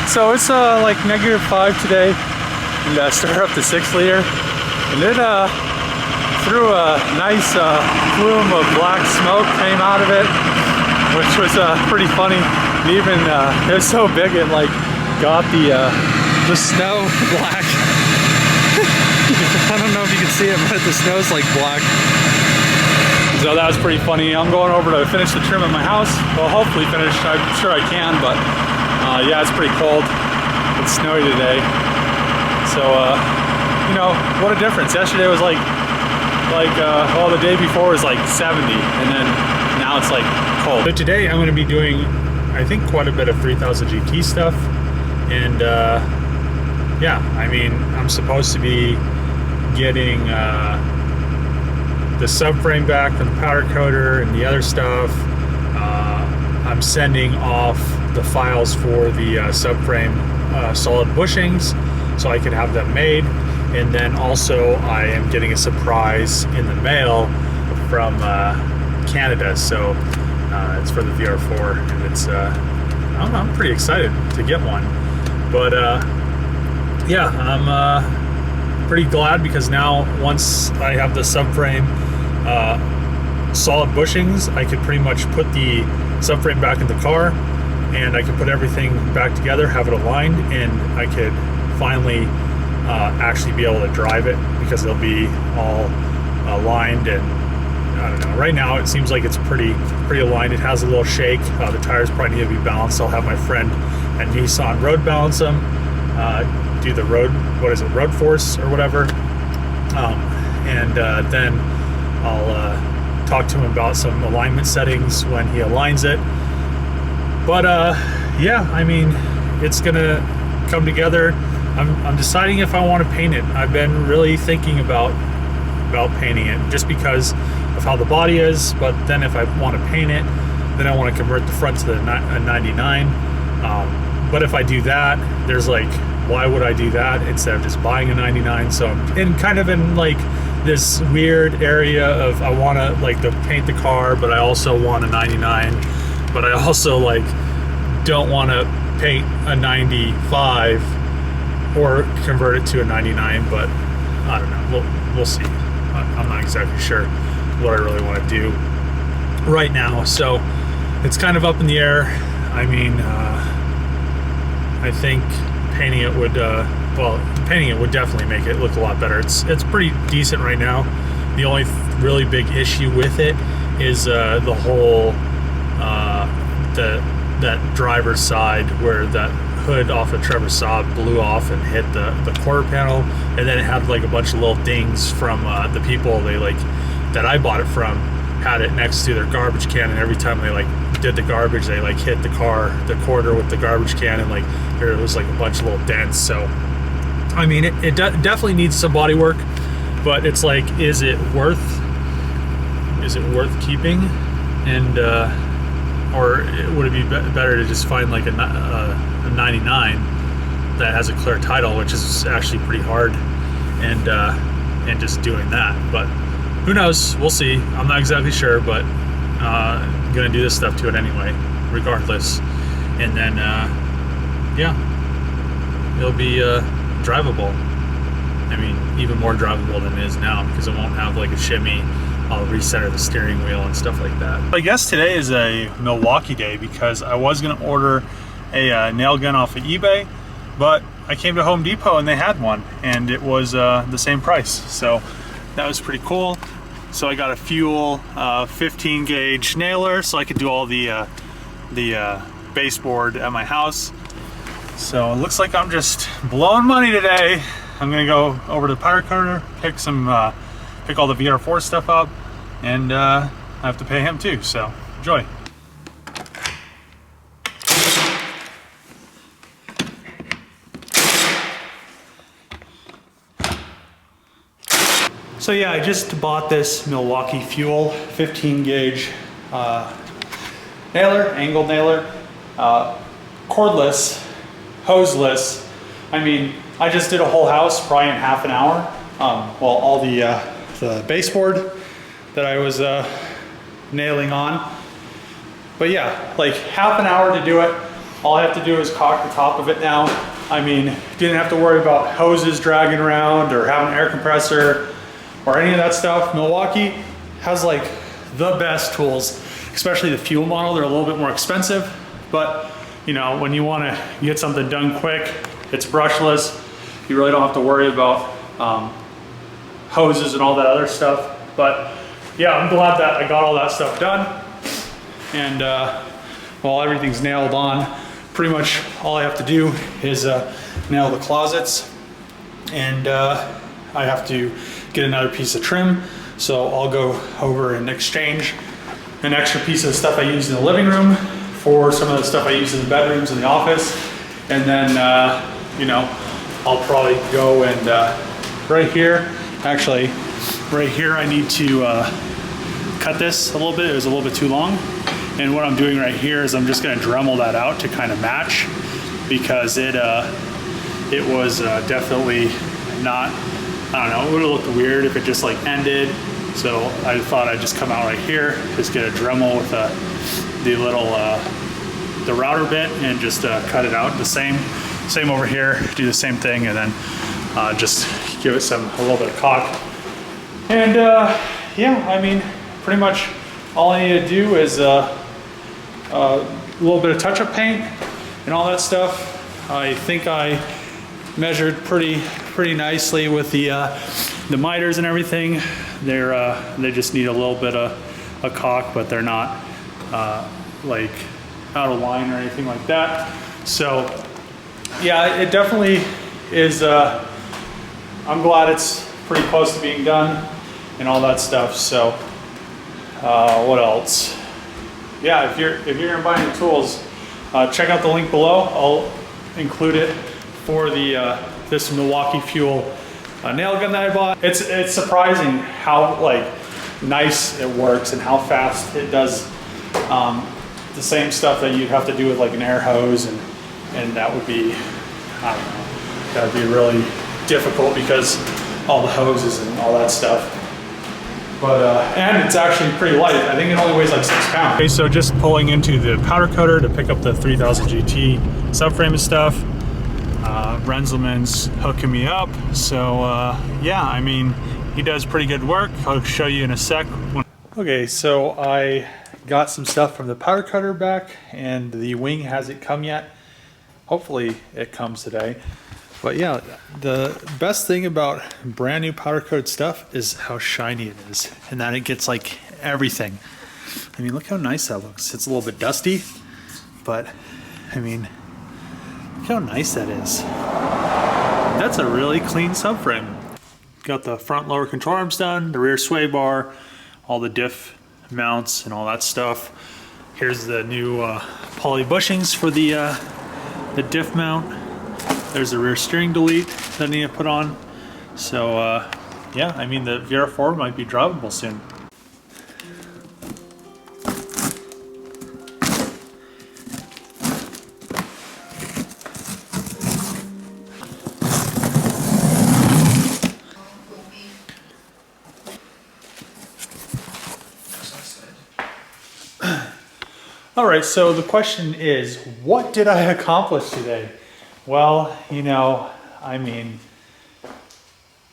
So it's like -5 today, and started up the 6 liter, and it threw a nice plume of black smoke came out of it, which was pretty funny. And even it was so big it like got the snow black. I don't know if you can see it, but the snow's like black. So that was pretty funny. I'm going over to finish the trim at my house. Well, hopefully finish. I'm sure I can, but yeah, it's pretty cold. It's snowy today. So, you know, what a difference. Yesterday was like, well, the day before was like 70, and then now it's like cold. So today I'm going to be doing, I think, quite a bit of 3000 GT stuff. And yeah, I mean, I'm supposed to be getting the subframe back from the powder coater and the other stuff. I'm sending off the files for the subframe solid bushings so I can have them made, and then also I am getting a surprise in the mail from Canada. So it's for the VR4, and it's I don't know, I'm pretty excited to get one. But yeah, I'm pretty glad, because now once I have the subframe solid bushings, I could pretty much put the subframe back in the car, and I could put everything back together, have it aligned, and I could finally actually be able to drive it, because it'll be all aligned. And I don't know, right now it seems like it's pretty aligned. It has a little shake. The tires probably need to be balanced. I'll have my friend at Nissan road balance them, do the road, what is it, road force or whatever, and then I'll talk to him about some alignment settings when he aligns it. But yeah, I mean, it's gonna come together. I'm deciding if I want to paint it. I've been really thinking about painting it, just because of how the body is. But then if I want to paint it, then I want to convert the front to the 99. But if I do that, there's like, why would I do that instead of just buying a 99? So I'm in like this weird area of, I want to like to paint the car, but I also want a 99, but I also like don't want to paint a 95 or convert it to a 99. But I don't know, we'll see. I'm not exactly sure what I really want to do right now, so it's kind of up in the air. I mean, I think painting it would definitely make it look a lot better. It's pretty decent right now. The only really big issue with it is the whole that driver's side, where that hood off of Trevor Saab blew off and hit the quarter panel, and then it had like a bunch of little dings from the people that I bought it from, had it next to their garbage can, and every time they like did the garbage, they like hit the quarter with the garbage can, and like there was like a bunch of little dents. So I mean, it definitely needs some body work, but it's like, is it worth keeping? And or would it be better to just find like a 99 that has a clear title, which is actually pretty hard, and just doing that? But who knows? We'll see. I'm not exactly sure, but I'm gonna do this stuff to it anyway, regardless. And then yeah, it'll be drivable. I mean, even more drivable than it is now, because it won't have like a shimmy. I'll recenter the steering wheel and stuff like that. I guess today is a Milwaukee day, because I was gonna order a nail gun off of eBay, but I came to Home Depot and they had one, and it was the same price. So that was pretty cool. So I got a Fuel 15 gauge nailer, so I could do all the baseboard at my house. So it looks like I'm just blowing money today. I'm gonna go over to the powder coater, pick all the VR4 stuff up, and I have to pay him too, so enjoy. So yeah, I just bought this Milwaukee Fuel 15 gauge nailer, angled nailer, cordless, hoseless. I mean, I just did a whole house probably in half an hour. Well, all the baseboard that I was nailing on. But yeah, like half an hour to do it. all I have to do is caulk the top of it now. I mean, didn't have to worry about hoses dragging around or having an air compressor or any of that stuff. Milwaukee has like the best tools, especially the fuel model. They're a little bit more expensive, but you know, when you want to get something done quick, it's brushless. You really don't have to worry about hoses and all that other stuff. But yeah, I'm glad that I got all that stuff done. And while everything's nailed on, pretty much all I have to do is nail the closets, and I have to get another piece of trim. So I'll go over and exchange an extra piece of the stuff I use in the living room for some of the stuff I use in the bedrooms and the office. And then, you know, I'll probably go and right here, actually, right here I need to cut this a little bit. It was a little bit too long. And what I'm doing right here is I'm just gonna Dremel that out to kind of match, because it was definitely not, I don't know, it would have looked weird if it just like ended. So I thought I'd just come out right here, just get a Dremel with the little, the router bit, and just cut it out. The same over here, do the same thing, and then just give it a little bit of caulk. And yeah, I mean, pretty much all I need to do is a little bit of touch-up paint and all that stuff. I think I measured pretty nicely with the miters and everything. They just need a little bit of caulk, but they're not like out of line or anything like that. So yeah, it definitely is. I'm glad it's pretty close to being done and all that stuff. So what else? Yeah, if you're gonna buy any tools, check out the link below. I'll include it for the this Milwaukee Fuel nail gun that I bought. It's surprising how like nice it works and how fast it does the same stuff that you'd have to do with like an air hose, and that would be, I don't know, that would be really difficult because all the hoses and all that stuff. But, and it's actually pretty light. I think it only weighs like 6 pounds. Okay, so just pulling into the powder coater to pick up the 3000 GT subframe and stuff. Renzelman's hooking me up. So yeah, I mean, he does pretty good work. I'll show you in a sec. Okay, so I got some stuff from the powder coater back, and the wing hasn't come yet. Hopefully it comes today. But yeah, the best thing about brand new powder coated stuff is how shiny it is, and that it gets like everything. I mean, look how nice that looks. It's a little bit dusty, but I mean, look how nice that is. That's a really clean subframe. Got the front lower control arms done, the rear sway bar, all the diff mounts and all that stuff. Here's the new poly bushings for the diff mount. There's the rear steering delete that I need to put on. So yeah, I mean, the VR4 might be drivable soon. All right, so the question is, what did I accomplish today? Well, you know, I mean,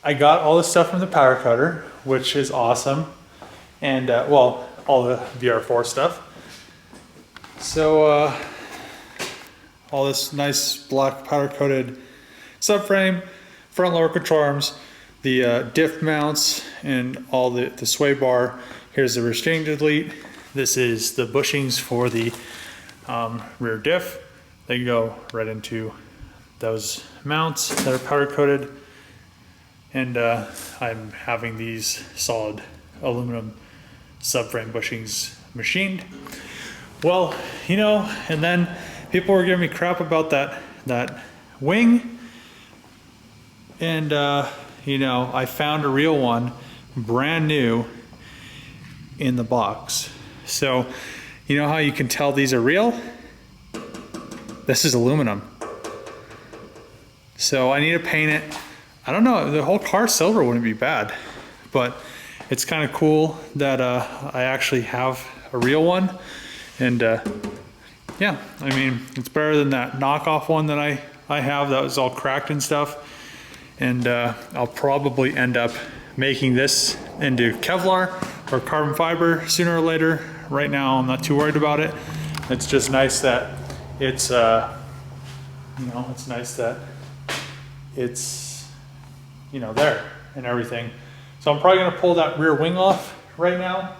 I got all the stuff from the powder coater, which is awesome. And, well, all the VR4 stuff. So, all this nice black powder coated subframe, front lower control arms, the diff mounts, and all the sway bar. Here's the rear steering delete. This is the bushings for the rear diff. They go right into those mounts that are powder coated, and I'm having these solid aluminum subframe bushings machined. Well, you know, and then people were giving me crap about that wing, and you know, I found a real one, brand new, in the box. So you know how you can tell these are real? This is aluminum. So I need to paint it. I don't know, the whole car silver wouldn't be bad, but it's kind of cool that I actually have a real one. And yeah, I mean, it's better than that knockoff one that I have that was all cracked and stuff. And I'll probably end up making this into Kevlar or carbon fiber sooner or later. Right now, I'm not too worried about it. It's just nice that it's, you know, it's nice that it's, you know, there and everything. So I'm probably gonna pull that rear wing off right now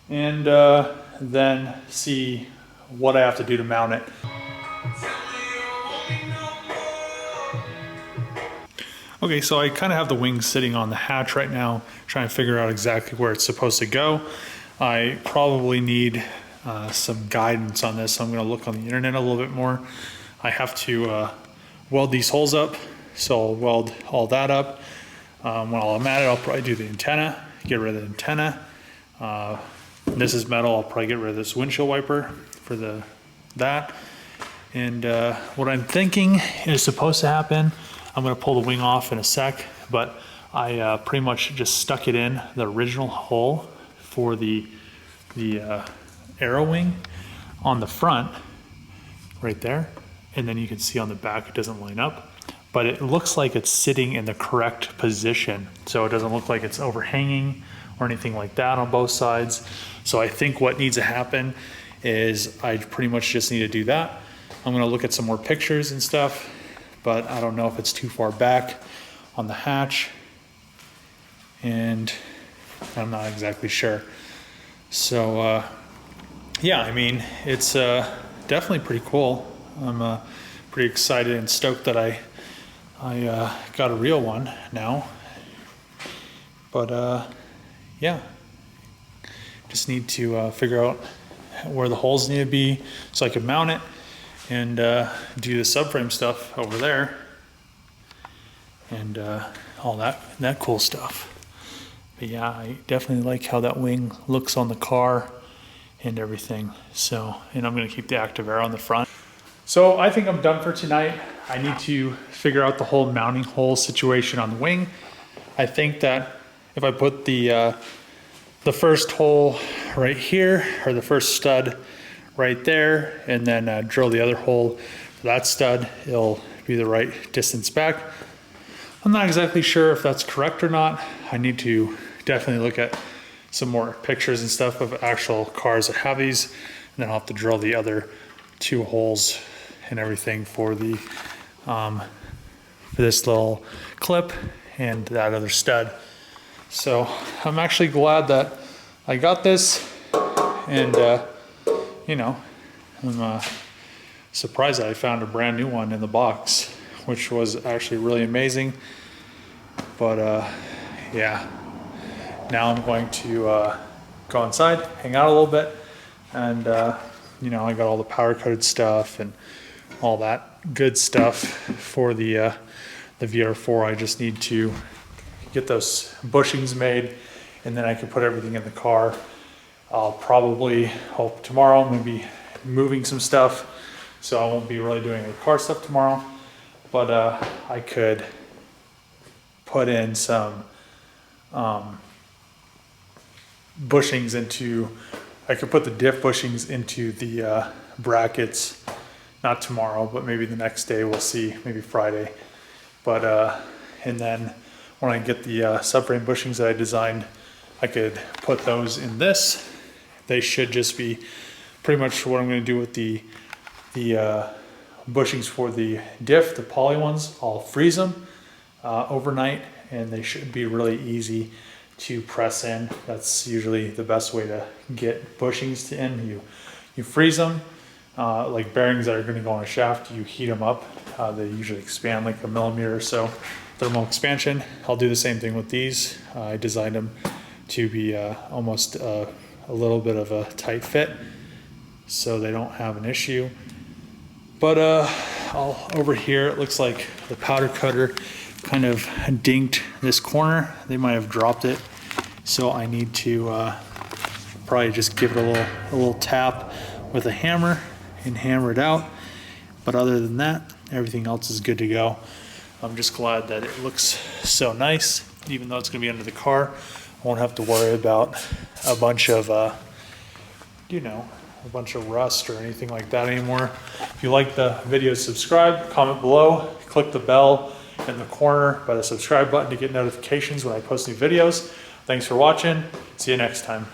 and then see what I have to do to mount it. Okay, so I kind of have the wings sitting on the hatch right now, trying to figure out exactly where it's supposed to go. I probably need some guidance on this, so I'm gonna look on the internet a little bit more. I have to weld these holes up, so I'll weld all that up. While I'm at it, I'll probably do the antenna, get rid of the antenna. This is metal, I'll probably get rid of this windshield wiper for that. And what I'm thinking is supposed to happen, I'm gonna pull the wing off in a sec, but I pretty much just stuck it in the original hole for the arrow wing on the front, right there. And then you can see on the back it doesn't line up, but it looks like it's sitting in the correct position. So it doesn't look like it's overhanging or anything like that on both sides. So I think what needs to happen is I pretty much just need to do that. I'm gonna look at some more pictures and stuff, but I don't know if it's too far back on the hatch, and I'm not exactly sure. So yeah, I mean, it's definitely pretty cool. I'm pretty excited and stoked that I got a real one now. But yeah, just need to figure out where the holes need to be so I can mount it and do the subframe stuff over there and all that cool stuff. But yeah, I definitely like how that wing looks on the car and everything. So, and I'm gonna keep the active arrow on the front. So I think I'm done for tonight. I need to figure out the whole mounting hole situation on the wing. I think that if I put the first hole right here, or the first stud right there, and then drill the other hole for that stud, it'll be the right distance back. I'm not exactly sure if that's correct or not. I need to definitely look at some more pictures and stuff of actual cars that have these, and then I'll have to drill the other two holes and everything for the for this little clip and that other stud. So I'm actually glad that I got this, and you know, I'm surprised that I found a brand new one in the box, which was actually really amazing. But yeah, now I'm going to go inside, hang out a little bit, and you know, I got all the powder coated stuff and all that good stuff for the VR4. I just need to get those bushings made, and then I can put everything in the car. I'll probably hope tomorrow I'm going to be moving some stuff, so I won't be really doing any car stuff tomorrow, but I could put in some bushings into, I could put the diff bushings into the brackets, not tomorrow, but maybe the next day, we'll see, maybe Friday. But and then when I get the subframe bushings that I designed, I could put those in this. They should just be pretty much what I'm going to do with the bushings for the diff, the poly ones. I'll freeze them overnight, and they should be really easy to press in. That's usually the best way to get bushings to in. You freeze them, like bearings that are going to go on a shaft, you heat them up. They usually expand like a millimeter or so, thermal expansion. I'll do the same thing with these. I designed them to be almost a little bit of a tight fit, so they don't have an issue. But over here, it looks like the powder coater kind of dinked this corner. They might have dropped it, so I need to probably just give it a little tap with a hammer and hammer it out. But other than that, everything else is good to go. I'm just glad that it looks so nice, even though it's going to be under the car. I won't have to worry about a bunch of, you know, a bunch of rust or anything like that anymore. If you like the video, subscribe, comment below, click the bell in the corner by the subscribe button to get notifications when I post new videos. Thanks for watching. See you next time.